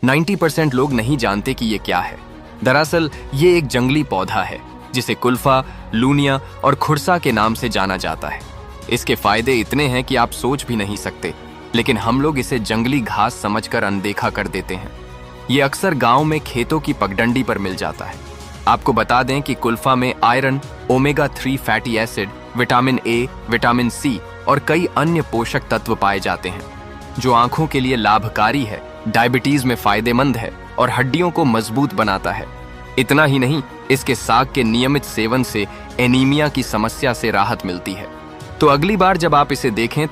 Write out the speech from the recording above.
90% लोग नहीं जानते कि ये क्या है। दरअसल ये एक जंगली पौधा है जिसे कुल्फा, लूनिया और खुरसा के नाम से जाना जाता है। इसके फायदे इतने हैं कि आप सोच भी नहीं सकते, लेकिन हम लोग इसे जंगली घास समझकर अनदेखा कर देते हैं। ये अक्सर गांव में खेतों की पगडंडी पर मिल जाता है। आपको बता दें कि कुल्फा में iron, omega 3 fatty acid, vitamin A, vitamin C और कई अन्य पोषक तत्व पाए जाते हैं, जो आंखों के लिए लाभकारी है, डायबिटीज में फायदेमंद है और हड्डियों को मजबूत बनाता है। इतना ही नहीं, इसके साग के नियमित सेवन से एनीमिया की समस्या से राहत मिलती है। तो अगली बार जब आप इसे देखें तो